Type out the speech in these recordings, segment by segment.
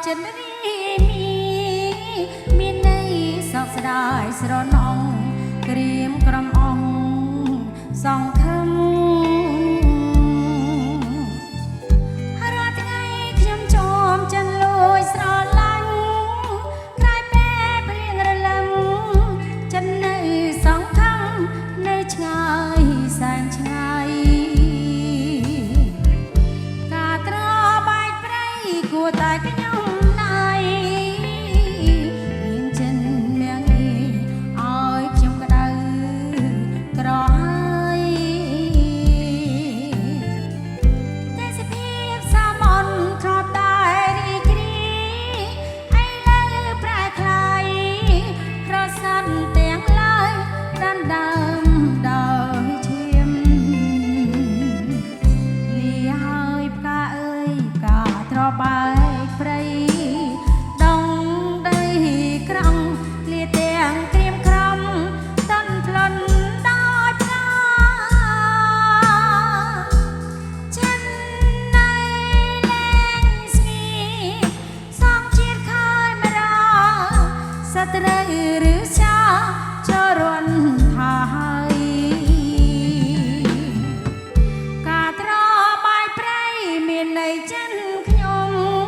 ចិនរីមានន័យសោកស្ដាយស្រណងក្រៀមក្រំអងសង្ឃឹមរាល់ថ្ងៃខ្ញុំជួមចិនលួយស្រឡាញ់ក្រោយពេលភ្លៀងរលឹមចិននៅសង្ឃឹមនៅឆ្ងាយសែនឆ្ងាយការត្របែកព្រៃគួរតែខ្ញុំបែកព្រៃដងដីក្រង់លាទាំងក្រៀមក្រំតន់ផ្លន់ដោយផ្កាចិននៅលែងស្ងៀមសងជាតិខើយមរាសត្រូវឬសាចរន់ថាហើយការត្របែកព្រៃមានន័យចិនខ្ញុំ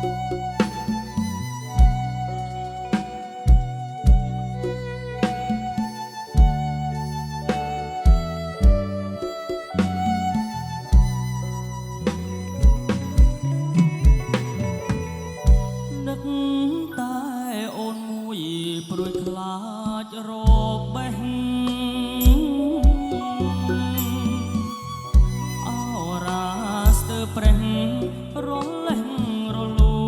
នឹកតែអូនមួយព្រួយខ្លាចរបេះអរ៉ាស្ទើប្រេះរលេះរលួ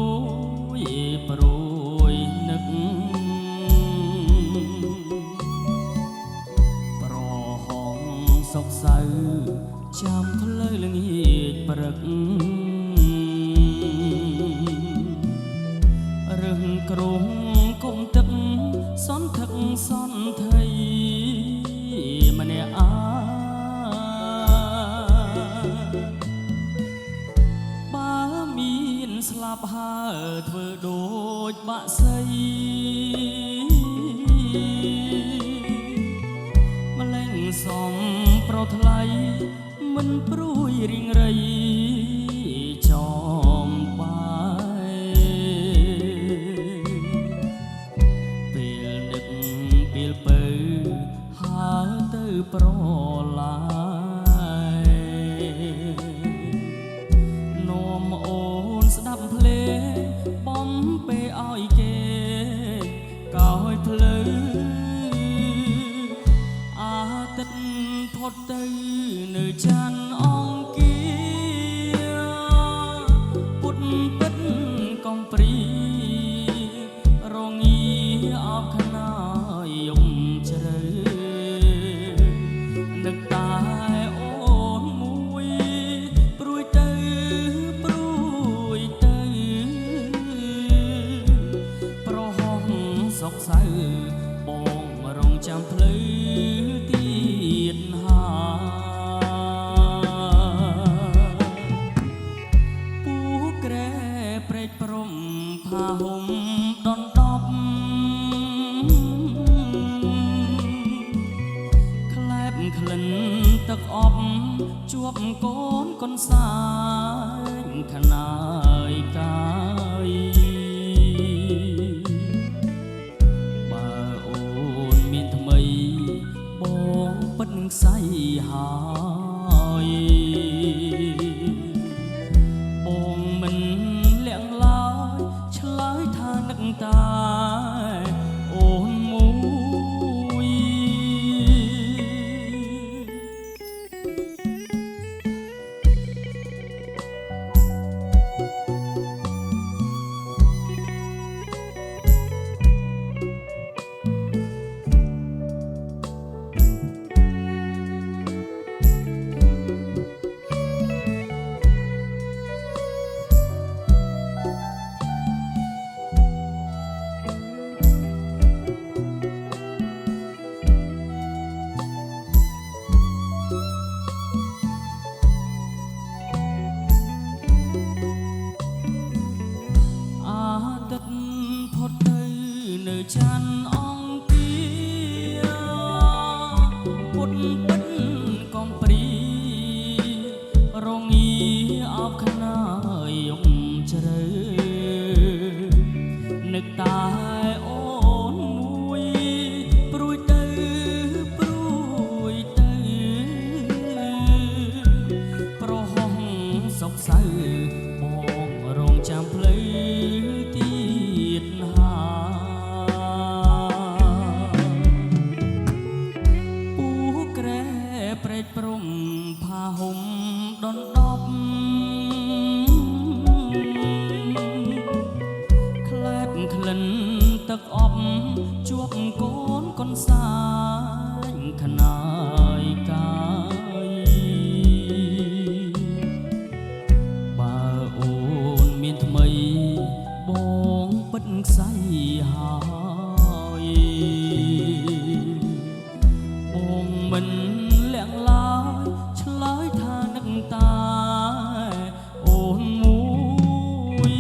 យព្រួយនឹកប្រហងសុកសៅចាំផ្លូវល្ងាចព្រឹករឹងគ្រងគុំទឹកសន្ធឹកសន្ធៃម្នាក់បើមានស្លាប់ហើធ្វើដូចបាក់សីម្លេងសំប្រថ្លៃមិនព្រួយរីងរៃចំបាយពេលនឹកពេលពៅហើទៅប្រឡាយនាំអូនស្ដាប់ភ្លេងបំពេលឲ្យគេកោយភ្លឺអាទិត្យផុតទៅនៅច័ន្ទអង្គាពុតពិតកំព្រីរងាអបខ្នើយយំជ្រៅនឹកតែអូនមួយព្រួយទៅព្រួយទៅប្រហោះសុកសៅបងរងចាំភ្លឺទៀតពូក្រែព្រែកព្រំផាហុំដនដប់ក្លែបក្លិនទឹកអប់ជួបកូនកូនសាយខណាយកាយបើអូនមានថ្មីបងពិតនឹងស្អីហើយបងមិនលាក់ឡើយឆ្លើយថានឹកតែអូនមួយផុតទៅនៅច័ន្ទអង្គាពុតពិតកំព្រីរងាអបខ្នើយយំជ្រៅនឹកតែអូនមួយព្រួយទៅព្រួយទៅប្រហោះសុកសៅបងរងចាំភ្លឺទៀតពូក្រែព្រែកព្រំផាហុំដនដប់ក្លែបក្លិនទឹកអប់ជួបកូនកូនសាញខណាយកាយបើអូនមានថ្មីបងពិតស្អីហើយបងមិនលាក់ឡើយឆ្លើយថានឹកតែអូនមួយ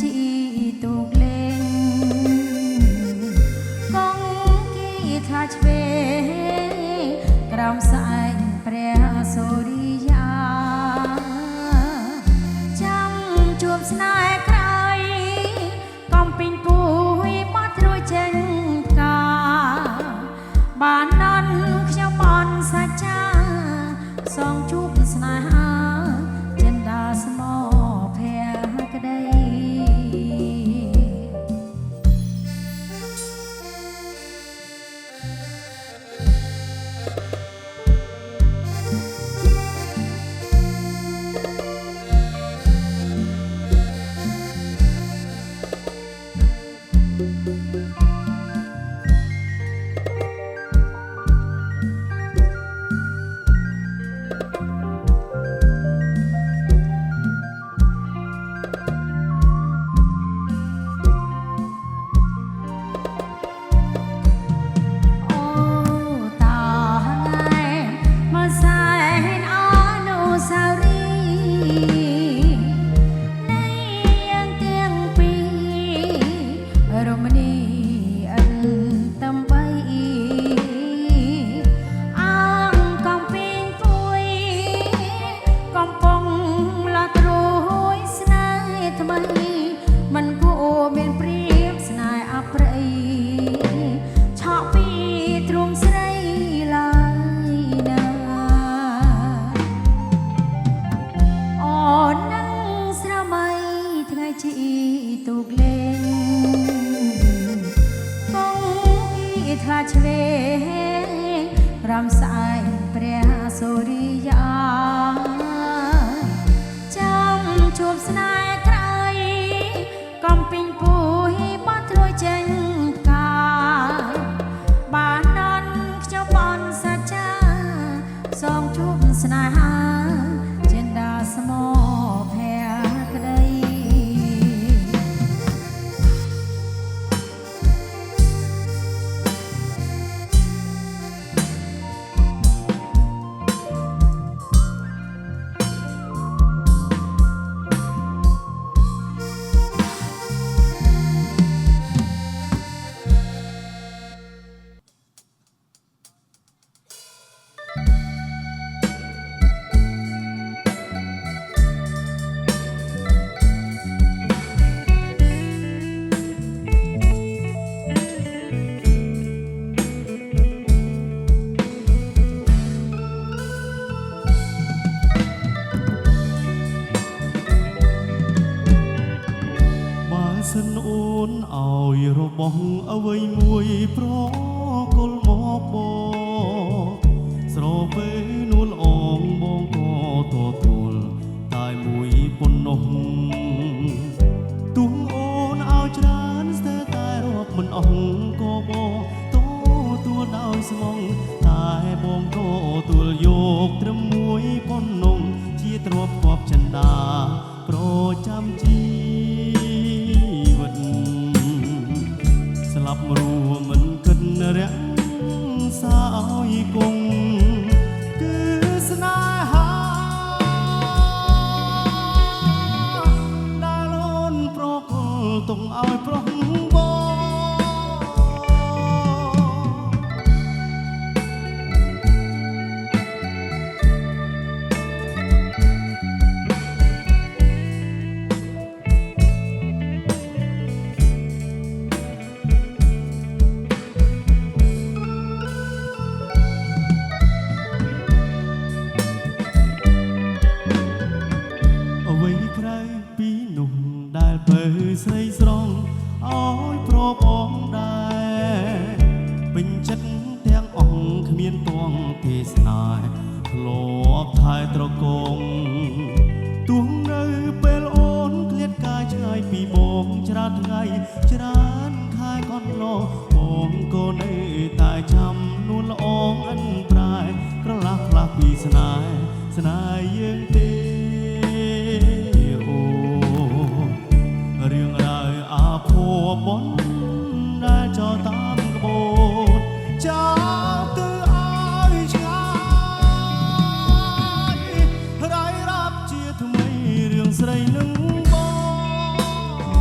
ជីទូកលេងកងគីថាឆ្វេងក្រោមស្អែកព្រះសូរិយាចាំជួបស្នេហ៍ក្រោយកំពីងពួយបត់រួចចេញផ្កាបាននន់ខ្ញុំបនសាចាសងជួបស្នេហាចិនដាស្មោភ័ក្តីទូកលេងកងគីថាឆ្វេងរំសាយព្រះសូរិយាចាំជួបស្នេហ៍ក្រោយកំពីងពួយបត់ត្រួយចេញផ្កាបាននន់ខ្ញុំបនសាចាសងជួបស្នេហាចិនដាស្មោភក្តីសិនអូនឲ្យរបស់អ្វីមួយប្រគល់មកបងស្រពេនួលអងបងក៏ទទួលតែមួយប៉ុណ្ណោះទុំអូនឲ្យច្រើនស្ទើរតែរាប់មិនអស់ក៏បងទទួលដោយស្មងតែបងក៏ទទួលយកត្រឹមមួយប៉ុណ្ណោះជាទ្រព្យខប់ចិន្តាប្រចាំជីស្លាប់រួមមិនគិតរាំងសាឲ្យគង់គឺស្នេហាដែលអូនប្រគល់ទុកឲ្យប្រុសបងដែលបើស្រីស្រង់ឲ្យប្របងដែរពេញចិត្តទាំងអង្គគ្មានពងទេសនាធ្លាប់ថែត្រកងទួងនៅពេលអូនឃ្លាតកាយឆ្ងាយពីបងច្រើនថ្ងៃច្រើនខែកន្លងបងក៏នៅតែចាំនួនល្អងអិនប្រែក្រឡាស់ខ្លះពីស្នេហ៍យើងទេរឿងរ៉ាវអាភ័ព្វបុណ្យដែលចោលតាមក្បួនចោលទៅឲ្យឆ្ងាយរាយរាប់ជាថ្មីរឿងស្រីនឹងប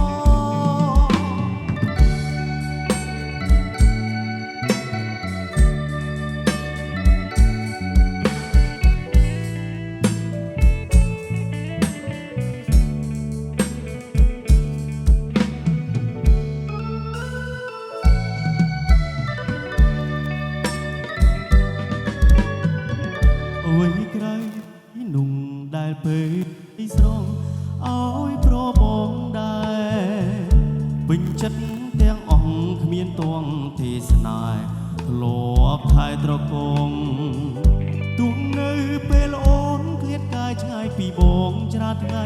ង ពេញចិត្តទាំងអង្គគ្មានតួងទេសនាធ្លាប់ថែត្រកងទោះនៅពេលអូនឃ្លាតកាយឆ្ងាយពីបងច្រាថ្ងៃ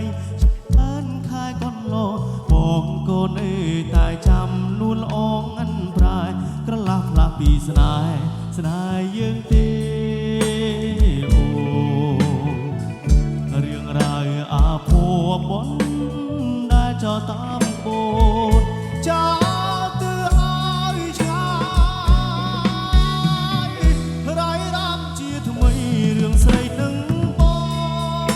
អានខែកន្លងបងកូនអើយតែចាំនួនល្អងអិនប្រាយក្រឡាស់ផ្លាស់ពីស្នេហ៍ស្នេហ៍យើងទេអូរឿងរ៉ាវអាភ័ព្វបនដែលចោលតាមបូនចោលទៅឲ្យឆ្ងាយរាយរ៉ាំជាថ្មីរឿងស្រីនឹងបង เ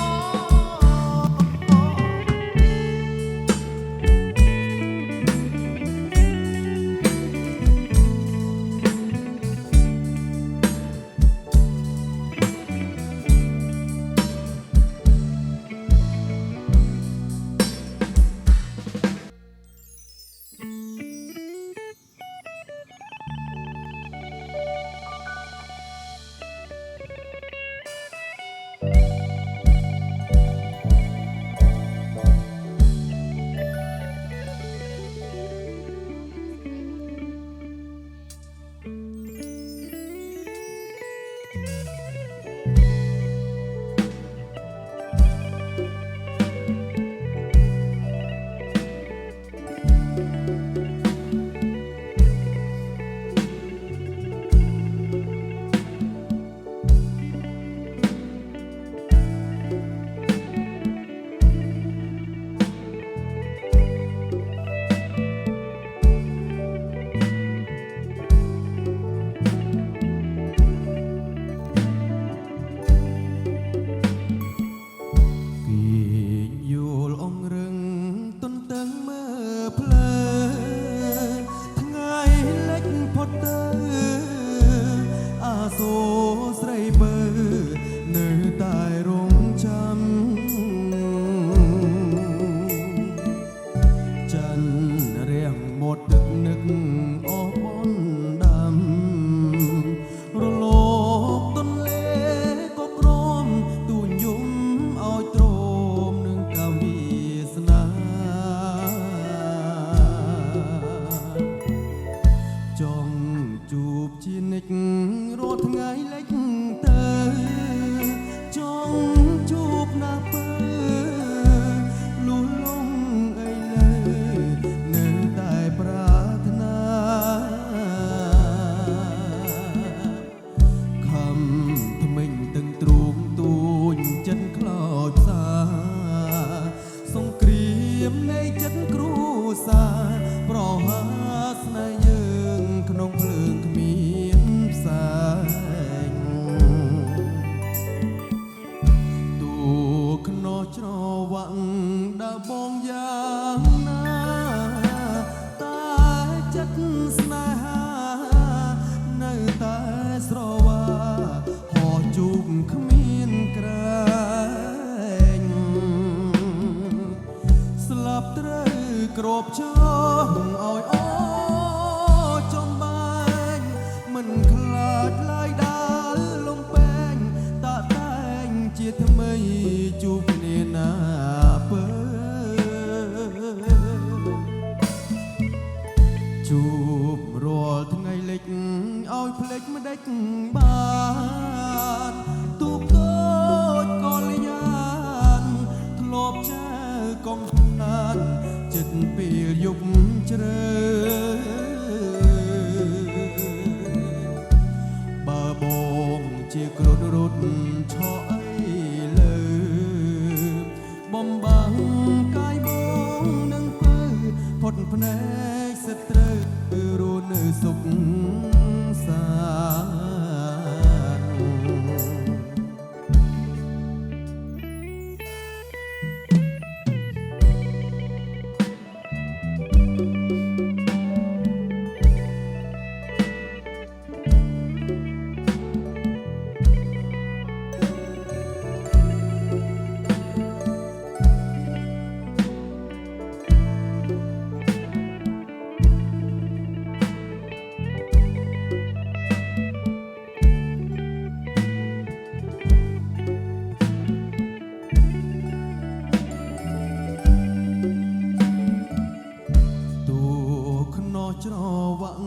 หวัง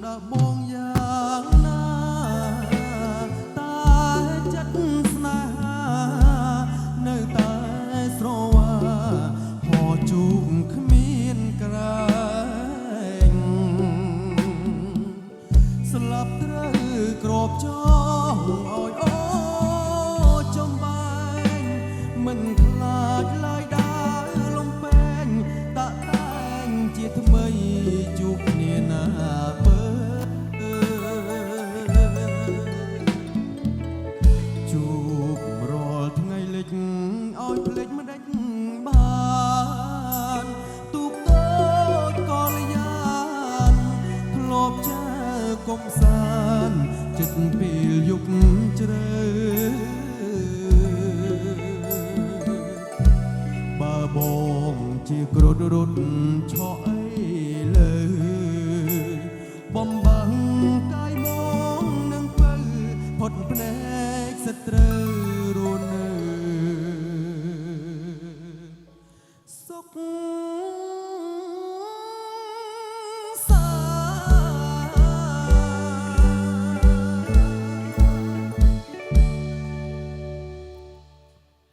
ดับบองอย่างណាតែចិត្តស្នេហានៅតែស្រវាហោជូបគ្មានក្រែងស្លាប់ត្រូវក្របចងឲ្យអូចំបែងមិនខ្លាចឡើយដើរលំពេងតាក់តែងជាថ្មីជួបគ្នាណាបើជួបរាល់ថ្ងៃលិចឲ្យភ្លេចមិនដេចបានទូកតូចក៏លយានធ្លាប់ចើកំសាន្តចិត្តពី